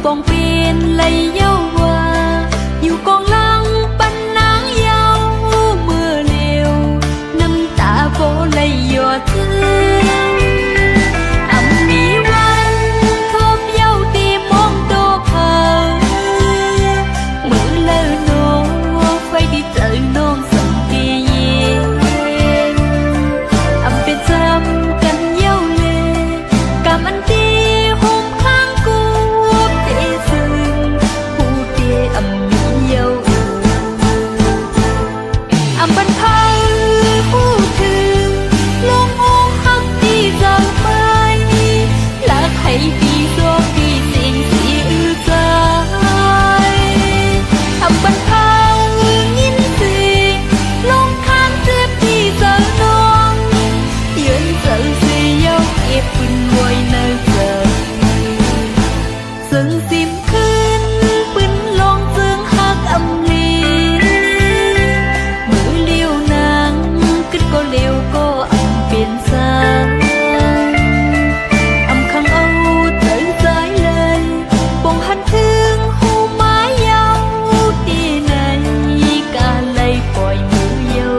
กองเป็นเลยเย้าว่าอยู่กองหลังปันนางเย้าเมื่อเร็วน้ำตาโบเลยหยดถึงมีวันทบเย้าตีมองโตเผามือเลินโนไฟที่เจอน้องสังเกตเป็นจำกันเย้าเลยกำอันตีห่มข้างกูเตะซึ่งผู้เดียมีเย้าบันเทาผู้ถึงลงโอหักที่จังไปรักให้ดีโชคดีสิ่งที่อือใจบันเทายินดีลงข้างเจ็บที่เจอน้องยืนเจอเสียเย้าเก็บปืนไว้ในใจซึ่งซิมคืนปืนลงซึ่งหักอำลีมือเลี้ยวนางขึ้นก็เลี้ยวก็อำเป็นสางข้างเอาใจใจเลยปงหันถึงหูไม้ยาวตีในกาเลยปล่อยมือเย้า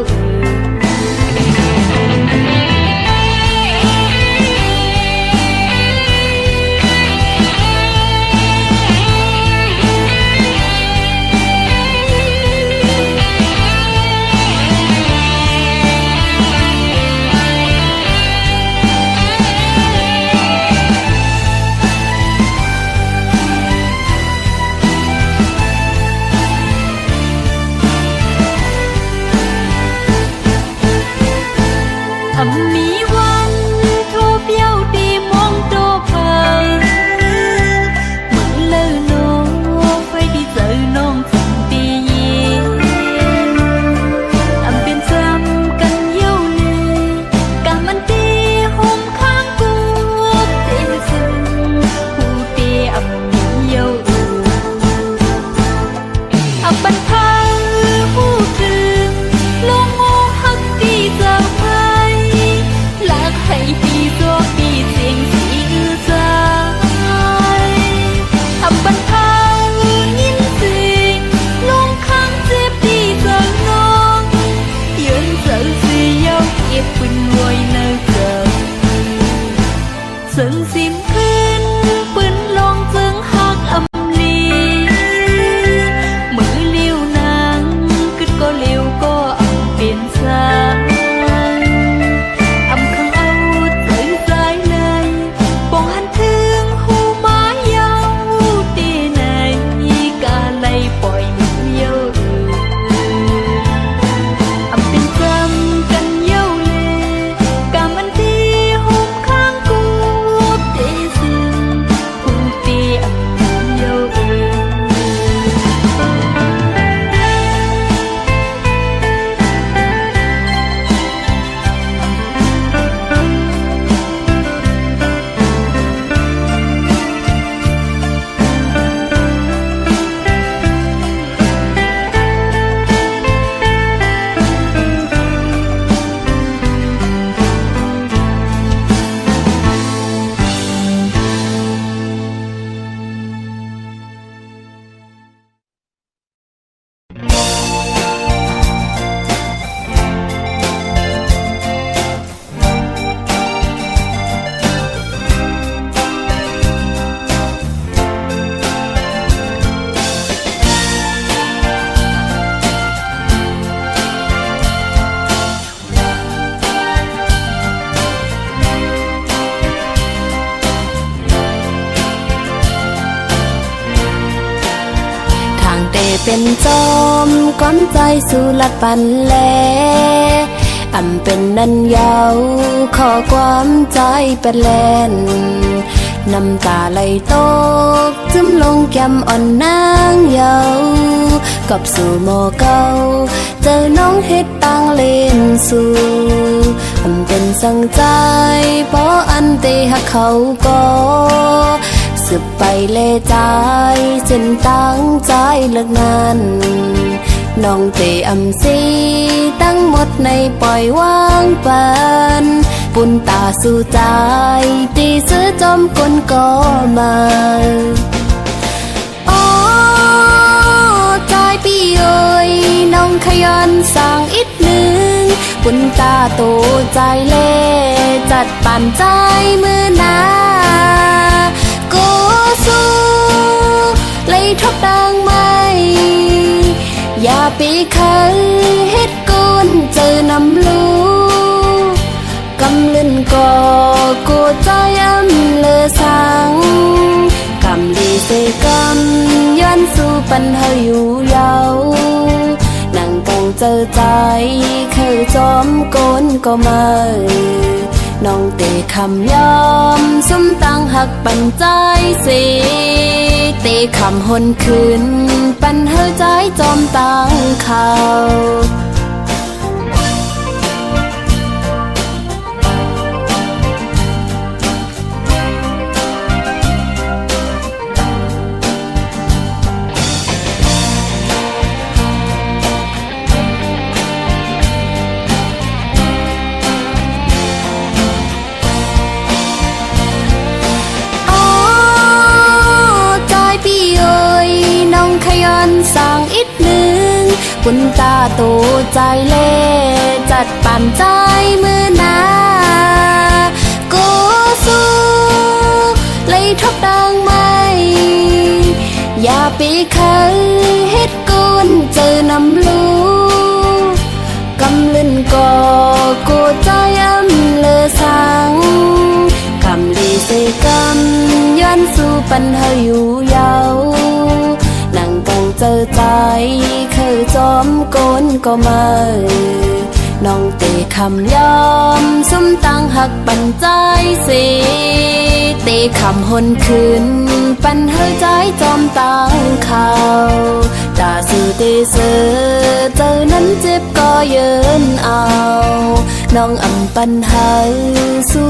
มีวันทบเย้าตีมองโตเผามือเลินโนไฟที่เจอน้องสังเกตเป็นจำกันเย้าเลยกำมันตีห่มข้างกูเตะซึ่งผู้เดียมีเย้าบันเทาผู้ถึงลงโอหักที่เจ้าไปรักให้ดีโชคดีสิ่งที่อือใจบันเทายินดีลงข้างเจ็บที่เจอน้องยืนเจอเสียเย้าเก็บปืนไว้ในใจซึ่งสิ้นคืนปืนลงจึงหักอำลีมือเลี้ยวนางขึ้นก็เลี้ยวก็อำเป็นสางข้างเอาใจใจเลยปองหันถึงหูไม้ยาวตีในกาเลยปล่อยมือเย้าเป็นจำกันเย้าเลยกำมันตีห่มข้างกูเตะซึ่งผู้เดียมีเย้าเป็นจอมก้อนใจสู่ลัดปันแลเป็นนันยาวขอความใจเป็นแลนน้ำตาไหลตกจึมลงแก้มอ่อนนางเยากับสู่หมอเก่าเจอน้องเฮ็ดตังเล่นสู่เป็นสังใจเพราะอันเตหักเขาก็สืบไปเลใจเส้นตั้งใจเลิกงานน้องเตซีตั้งหมดในปล่อยวางปันปุ่นตาสู่ใจตีซื้อจอมกลก็มา ơi nông khơi ăn sang ít nương quân ta tổใจเล่จัดปั่นใจมือนาโกสู้เลยทบดังไม่อย่าไปเคยเฮ็ดกุนเจอนำลูกำลึนก่อกูใจอำเลอสังกำลีเสกำย้อนสู่ปันเฮาอยู่ยาวนั่งกังเจอใจเคยจอมโกนก็มาน้องเตะคำยอมสมตั้งหักปันใจสิเตะคำหนคืนปันเฮาใจจอมตั้งเขาสั่งอีกหนึ่งคุณตาโตใจเล่จัดปั่นใจมือนาโกสู้เลยทบดังไม่อย่าไปเคยเฮ็ดกุนเจอนำลูกำลึนก่อกูใจอำเลอสังกำลีเสกำย้อนสู่ปันเฮาอยู่ยาวนั่งกังเจอใจเคยจอมโกนก็มาน้องเตะคำยอมสมตั้งหักปันใจสิเตะคำหนคืนปันเฮาใจจอมตั้งเขาตาสื่อเตเสือเจอนั้นเจ็บก็เยินเอาน้องอำปันเฮาสู่